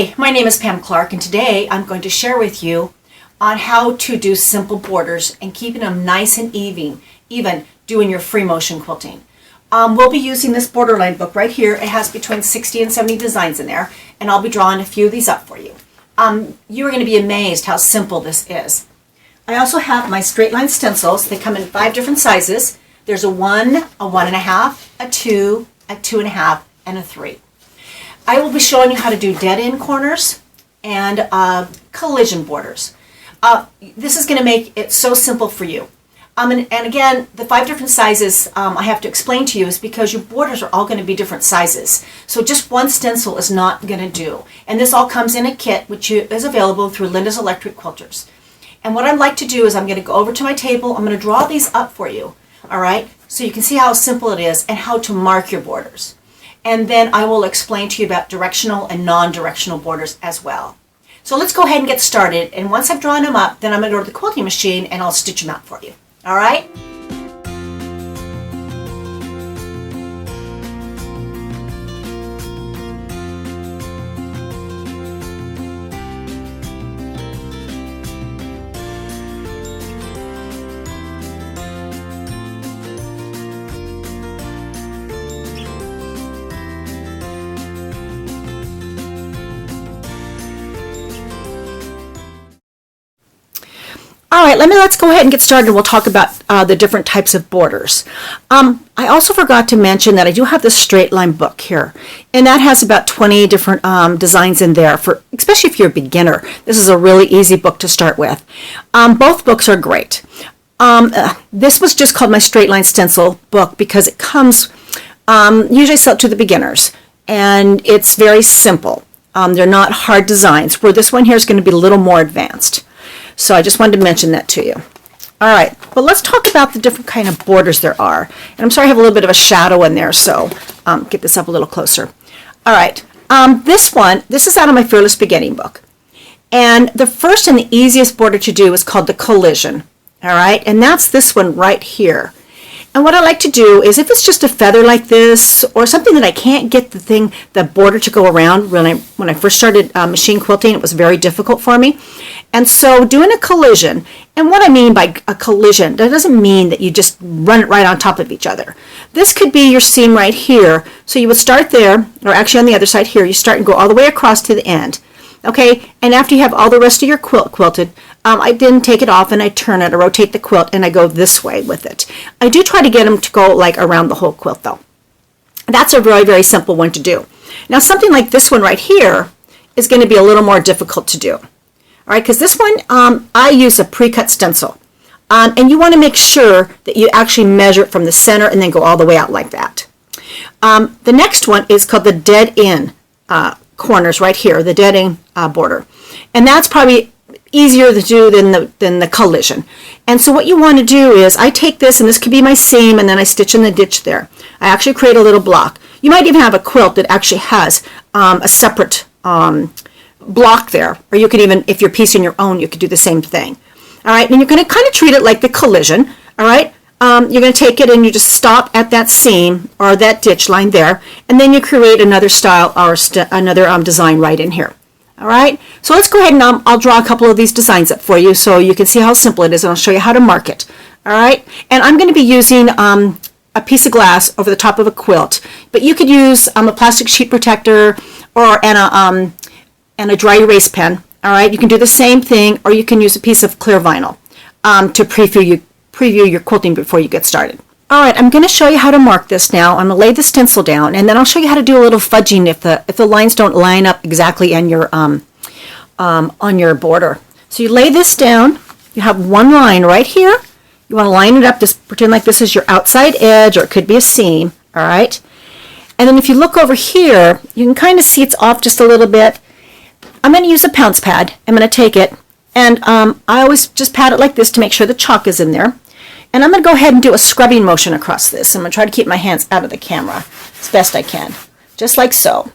Hi, my name is Pam Clarke, and today I'm going to share with you on how to do simple borders and keeping them nice and even doing your free motion quilting. We'll be using this borderline book right here. It has between 60 and 70 designs in there, and I'll be drawing a few of these up for you. You are going to be amazed how simple this is. I also have my straight line stencils. They come in 5 different sizes. There's a 1, a 1.5, a 2, a 2.5, and a 3. I will be showing you how to do dead-end corners and collision borders. This is going to make it so simple for you. And again, the 5 different sizes I have to explain to you is because your borders are all going to be different sizes. So just one stencil is not going to do. And this all comes in a kit which is available through Linda's Electric Quilters. And what I'd like to do is I'm going to go over to my table. I'm going to draw these up for you, all right? So you can see how simple it is and how to mark your borders. And then I will explain to you about directional and non-directional borders as well. So let's go ahead and get started. And once I've drawn them up, then I'm going to go to the quilting machine and I'll stitch them out for you. All right? All right, let's go ahead and get started. We'll talk about the different types of borders. I also forgot to mention that I do have this straight line book here, and that has about 20 different designs in there, for especially if you're a beginner. This is a really easy book to start with. Both books are great. This was just called my straight line stencil book because it comes usually sold to the beginners, and it's very simple. They're not hard designs, where this one here is going to be a little more advanced. So I just wanted to mention that to you. All right, but let's talk about the different kind of borders there are. And I'm sorry I have a little bit of a shadow in there, so get this up a little closer. All right, this is out of my Fearless Beginning book. And the first and the easiest border to do is called the collision. All right, and that's this one right here. And what I like to do is, if it's just a feather like this, or something that I can't get the border to go around, when I first started machine quilting, it was very difficult for me. And so doing a collision, and what I mean by a collision, that doesn't mean that you just run it right on top of each other. This could be your seam right here. So you would start there, or actually on the other side here, you start and go all the way across to the end. Okay, and after you have all the rest of your quilt quilted, I then take it off and I turn it, I rotate the quilt, and I go this way with it. I do try to get them to go like around the whole quilt though. That's a very, very simple one to do. Now something like this one right here is going to be a little more difficult to do. All right, because this one, I use a pre-cut stencil. And you want to make sure that you actually measure it from the center and then go all the way out like that. The next one is called the dead end corners right here, the dead end border. And that's probably easier to do than the collision. And so what you want to do is, I take this, and this could be my seam, and then I stitch in the ditch there. I actually create a little block. You might even have a quilt that actually has a separate block there, or you could even, if you're piecing your own, you could do the same thing. All right, and you're going to kind of treat it like the collision. All right, you're going to take it and you just stop at that seam or that ditch line there, and then you create another style or another design right in here. All right, so let's go ahead and I'll draw a couple of these designs up for you so you can see how simple it is, and I'll show you how to mark it. All right, and I'm going to be using a piece of glass over the top of a quilt, but you could use a plastic sheet protector and a dry erase pen. All right, you can do the same thing, or you can use a piece of clear vinyl to preview your quilting before you get started. All right, I'm going to show you how to mark this now. I'm going to lay the stencil down, and then I'll show you how to do a little fudging if the lines don't line up exactly on your border. So you lay this down. You have one line right here. You want to line it up. Just pretend like this is your outside edge, or it could be a seam. All right, and then if you look over here, you can kind of see it's off just a little bit. I'm going to use a pounce pad. I'm going to take it, and I always just pat it like this to make sure the chalk is in there. And I'm going to go ahead and do a scrubbing motion across this. I'm going to try to keep my hands out of the camera as best I can, just like so.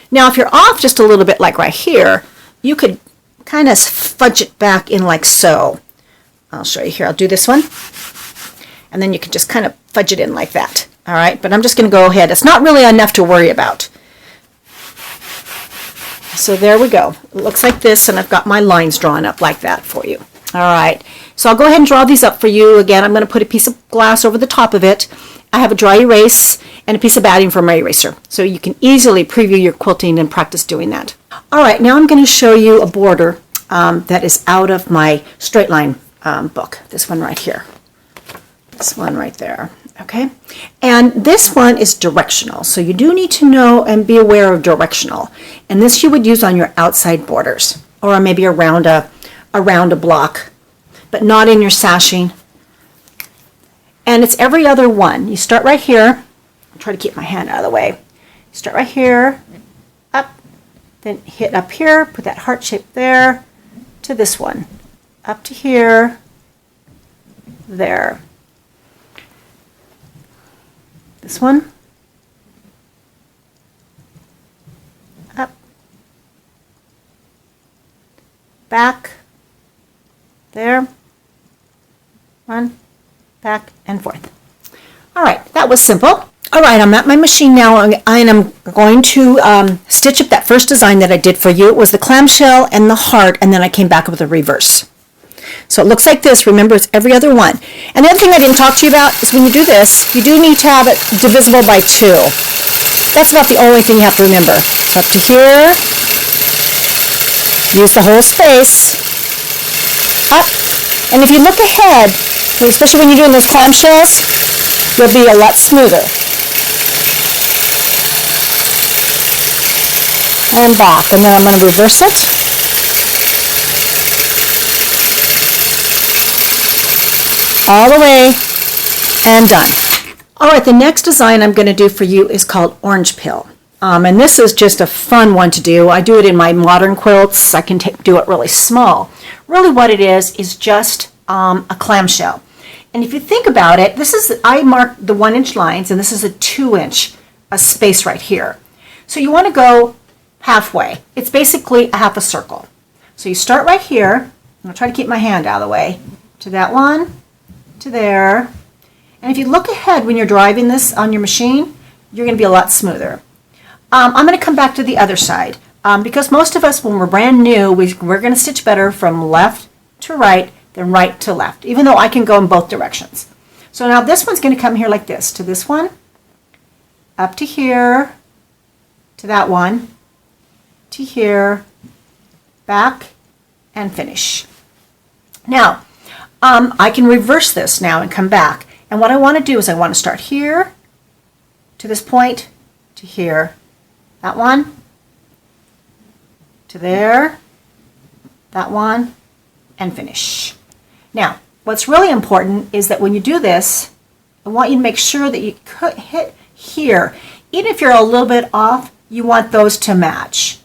Now, if you're off just a little bit, like right here, you could kind of fudge it back in like so. I'll show you here. I'll do this one. And then you can just kind of fudge it in like that. All right, but I'm just going to go ahead. It's not really enough to worry about. So there we go. It looks like this, and I've got my lines drawn up like that for you. All right, so I'll go ahead and draw these up for you. Again, I'm going to put a piece of glass over the top of it. I have a dry erase and a piece of batting for my eraser, so you can easily preview your quilting and practice doing that. All right, now I'm going to show you a border that is out of my straight line book. This one right here. This one right there. Okay, and this one is directional, so you do need to know and be aware of directional, and this you would use on your outside borders or maybe around a block, but not in your sashing. And it's every other one. You start right here. I'll try to keep my hand out of the way. You start right here, up, then hit up here, put that heart shape there to this one, up to here, there. This one, up, back, there, run, back, and forth. All right, that was simple. All right, I'm at my machine now, and I'm going to stitch up that first design that I did for you. It was the clamshell and the heart, and then I came back with a reverse. So it looks like this. Remember, it's every other one. And the other thing I didn't talk to you about is when you do this, you do need to have it divisible by 2. That's about the only thing you have to remember. So up to here, use the whole space, up. And if you look ahead, okay, especially when you're doing those clamshells, you'll be a lot smoother. And back, and then I'm going to reverse it. All the way, and done. All right, the next design I'm going to do for you is called Orange Pill. And this is just a fun one to do. I do it in my modern quilts. I can do it really small. Really what it is just a clamshell. And if you think about it, I marked the 1-inch lines, and this is a 2-inch space right here. So you want to go halfway. It's basically a half a circle. So you start right here, and I'll try to keep my hand out of the way, to that one, to there. And if you look ahead when you're driving this on your machine, you're going to be a lot smoother. I'm going to come back to the other side because most of us, when we're brand new, we're going to stitch better from left to right than right to left, even though I can go in both directions. So now this one's going to come here like this, to this one, up to here, to that one, to here, back, and finish. Now, I can reverse this now and come back. And what I want to do is I want to start here, to this point, to here, that one, to there, that one, and finish. Now, what's really important is that when you do this, I want you to make sure that you hit here. Even if you're a little bit off, you want those to match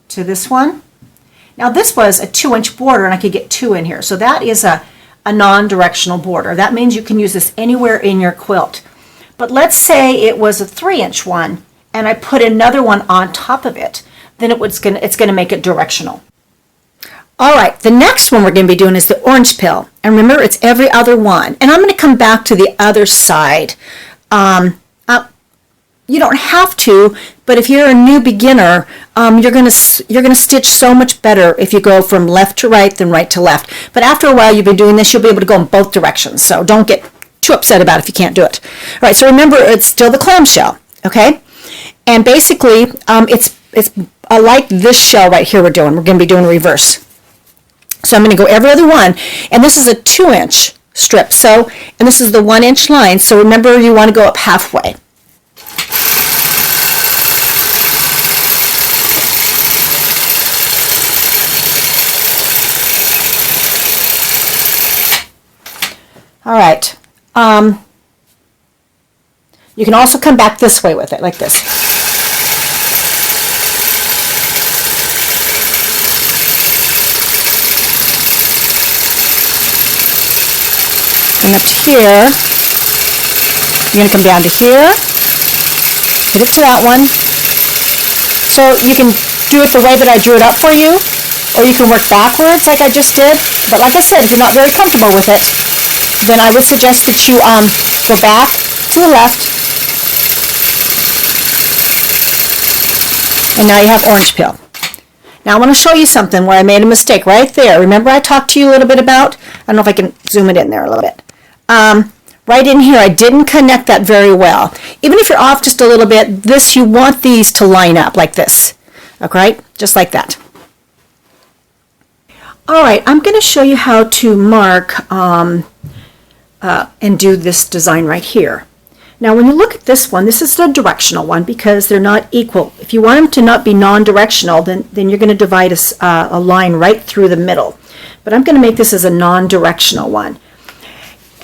to this one. Now, this was a 2-inch border, and I could get 2 in here. So that is a non-directional border. That means you can use this anywhere in your quilt. But let's say it was a 3-inch one and I put another one on top of it, then it's going to make it directional. All right, the next one we're going to be doing is the orange pill. And remember, it's every other one. And I'm going to come back to the other side. You don't have to, but if you're a new beginner, you're going to stitch so much better if you go from left to right than right to left. But after a while you've been doing this, you'll be able to go in both directions. So don't get too upset about it if you can't do it. All right, so remember, it's still the clamshell, okay? And basically, it's like this shell right here we're doing. We're going to be doing reverse. So I'm going to go every other one, and this is a 2-inch strip. So, and this is the 1-inch line. So remember, you want to go up halfway. All right. You can also come back this way with it, like this. And up to here, you're going to come down to here, get it to that one. So you can do it the way that I drew it up for you, or you can work backwards like I just did. But like I said, if you're not very comfortable with it, then I would suggest that you go back to the left. And now you have orange peel. Now I want to show you something where I made a mistake right there. Remember I talked to you a little bit about, I don't know if I can zoom it in there a little bit. Right in here, I didn't connect that very well. Even if you're off just a little bit, this, you want these to line up like this. Okay, just like that. All right, I'm going to show you how to mark and do this design right here. Now when you look at this one, this is the directional one because they're not equal. If you want them to not be non-directional, then you're going to divide a line right through the middle. But I'm going to make this as a non-directional one.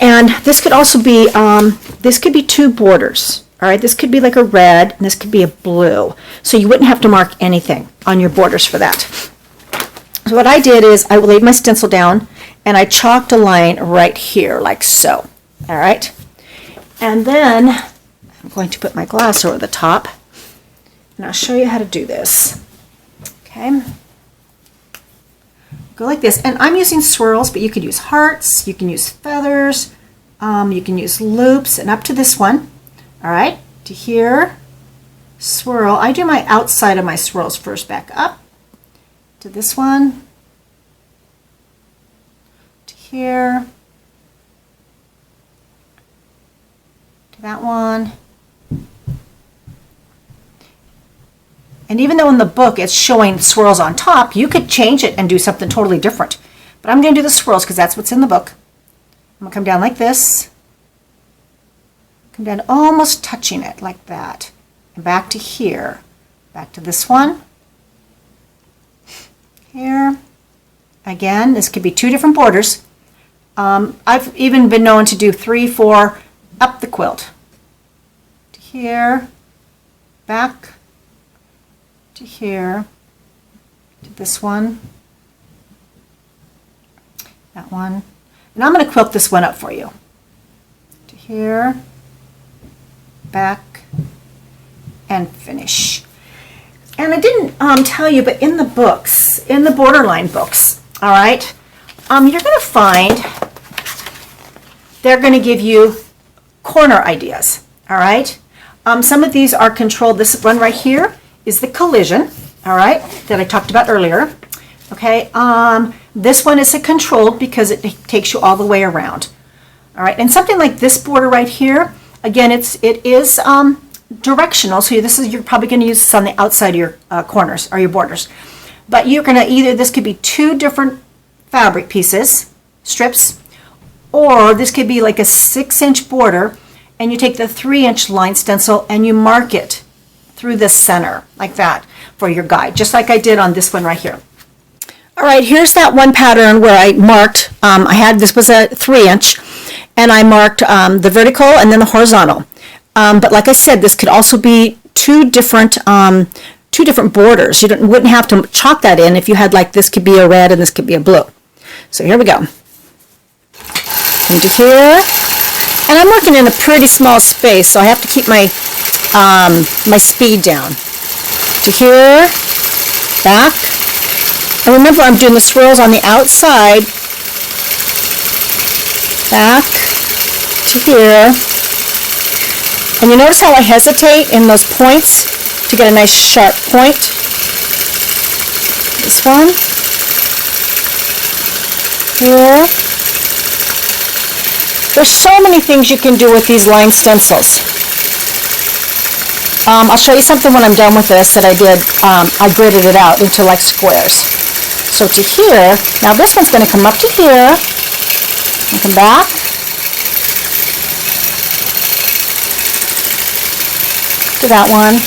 And this could also be, this could be two borders. All right, this could be like a red and this could be a blue. So you wouldn't have to mark anything on your borders for that. So what I did is I laid my stencil down and I chalked a line right here like so. All right. And then I'm going to put my glass over the top and I'll show you how to do this. Okay. Go like this, and I'm using swirls, but you could use hearts, you can use feathers, you can use loops, and up to this one. All right, to here, swirl. I do my outside of my swirls first, back up to this one, to here, to that one. And even though in the book it's showing swirls on top, you could change it and do something totally different. But I'm going to do the swirls because that's what's in the book. I'm going to come down like this. Come down almost touching it like that. And back to here. Back to this one. Here. Again, this could be two different borders. I've even been known to do 3, 4 up the quilt. To here. Back. To here, to this one, that one, and I'm going to quilt this one up for you. To here, back, and finish. And I didn't tell you, but in the books, in the borderline books, all right, you're going to find they're going to give you corner ideas, all right. Some of these are controlled. This one right here is the collision, all right, that I talked about earlier. Okay, this one is a controlled because it takes you all the way around. All right, and something like this border right here, again, it is directional. So you're probably going to use this on the outside of your corners or your borders. But you're going to this could be two different fabric pieces, strips, or this could be like a 6-inch border, and you take the 3-inch line stencil and you mark it through the center like that for your guide, just like I did on this one right here. All right, here's that one pattern where I marked, this was a 3-inch, and I marked the vertical and then the horizontal. But like I said, this could also be two different borders. You wouldn't have to chalk that in if you had like this could be a red and this could be a blue. So here we go. Into here, and I'm working in a pretty small space, so I have to keep my my speed down. To here, back, and remember I'm doing the swirls on the outside, back to here, and you notice how I hesitate in those points to get a nice sharp point. This one, here. There's so many things you can do with these line stencils. I'll show you something when I'm done with this that I did. I gridded it out into like squares. So to here, now this one's going to come up to here and come back. To that one.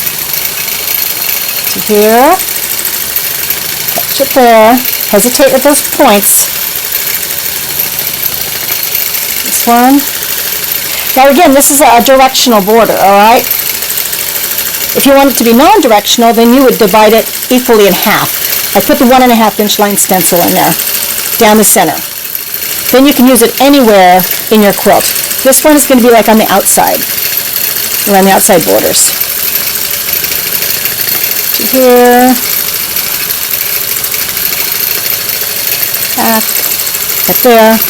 To here. Touch it there. Hesitate at those points. This one. Now again, this is a directional border, all right? If you want it to be non-directional, then you would divide it equally in half. I put the 1.5-inch line stencil in there, down the center. Then you can use it anywhere in your quilt. This one is going to be like on the outside, around the outside borders. Here, back, right there.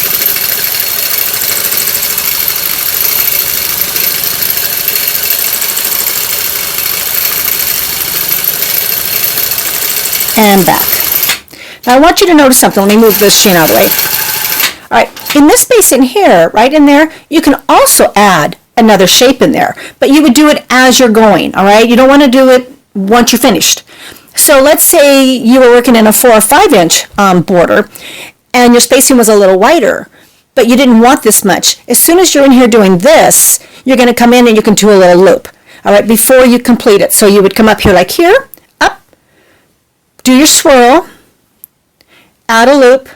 and back. Now I want you to notice something. Let me move this sheen out of the way. All right, in this space in here, right in there, you can also add another shape in there, but you would do it as you're going, all right? You don't want to do it once you're finished. So let's say you were working in a 4 or 5 inch border and your spacing was a little wider, but you didn't want this much. As soon as you're in here doing this, you're going to come in and you can do a little loop, all right, before you complete it. So you would come up here like here, up, do your swirl, add a loop,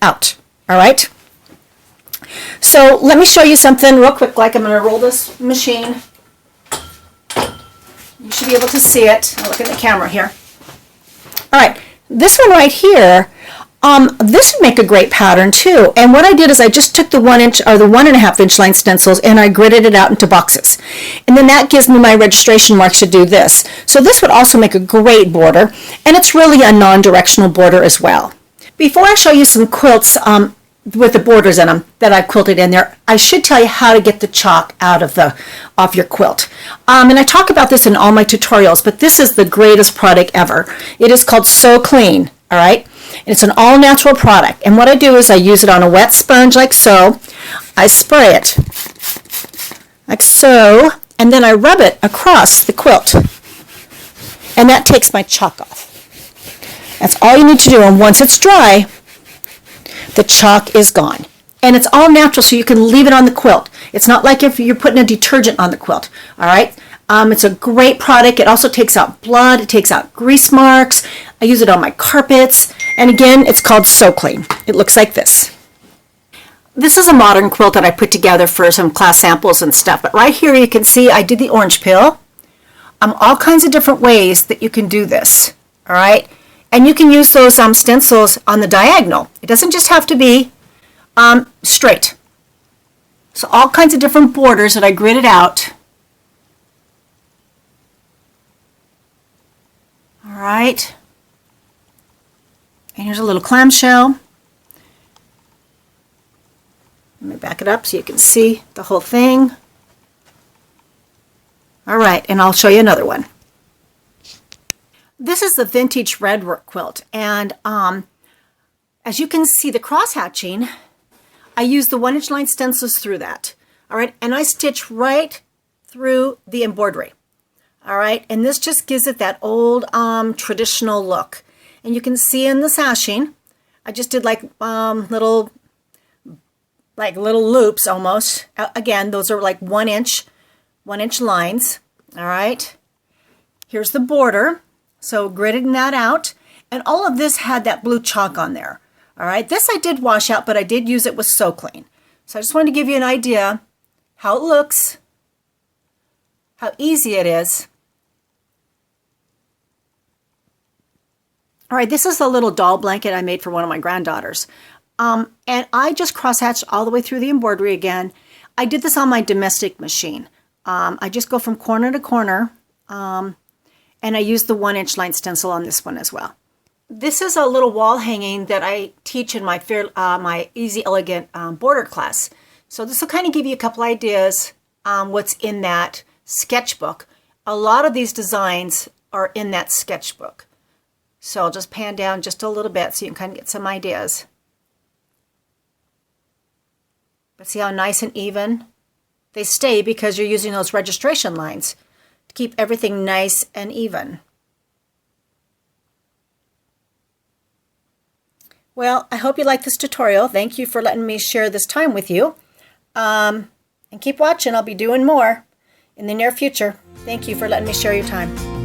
out, all right? So let me show you something real quick. Like I'm going to roll this machine. You should be able to see it. I'll look at the camera here. All right, this one right here, this would make a great pattern too. And what I did is I just took the 1 inch or the 1.5 inch line stencils and I gridded it out into boxes. And then that gives me my registration marks to do this. So this would also make a great border, and it's really a non-directional border as well. Before I show you some quilts with the borders in them that I've quilted in there, I should tell you how to get the chalk out of your quilt. And I talk about this in all my tutorials, but this is the greatest product ever. It is called So Clean, all right? And it's an all-natural product. And what I do is I use it on a wet sponge like so. I spray it like so, and then I rub it across the quilt. And that takes my chalk off. That's all you need to do. And once it's dry, the chalk is gone. And it's all natural, so you can leave it on the quilt. It's not like if you're putting a detergent on the quilt, all right? It's a great product. It also takes out blood. It takes out grease marks. I use it on my carpets. And again, it's called So Clean. It looks like this. This is a modern quilt that I put together for some class samples and stuff. But right here you can see I did the orange peel. All kinds of different ways that you can do this, all right? And you can use those stencils on the diagonal. It doesn't just have to be straight. So all kinds of different borders that I gridded out. All right. And here's a little clamshell. Let me back it up so you can see the whole thing. All right, and I'll show you another one. This is the vintage redwork quilt, and as you can see the cross hatching, I use the 1 inch line stencils through that, all right, and I stitch right through the embroidery, all right, and this just gives it that old traditional look. And you can see in the sashing, I just did like little loops almost. Again, those are like 1 inch lines, all right. Here's the border. So gridding that out, and all of this had that blue chalk on there. All right, this I did wash out, but I did use it with So Clean. So I just wanted to give you an idea how it looks, how easy it is. All right, this is a little doll blanket I made for one of my granddaughters. And I just cross-hatched all the way through the embroidery again. I did this on my domestic machine. I just go from corner to corner. And I use the 1 inch line stencil on this one as well. This is a little wall hanging that I teach in my my Easy Elegant border class. So this will kind of give you a couple ideas what's in that sketchbook. A lot of these designs are in that sketchbook. So I'll just pan down just a little bit so you can kind of get some ideas. But see how nice and even they stay because you're using those registration lines to keep everything nice and even. Well, I hope you liked this tutorial. Thank you for letting me share this time with you. And keep watching. I'll be doing more in the near future. Thank you for letting me share your time.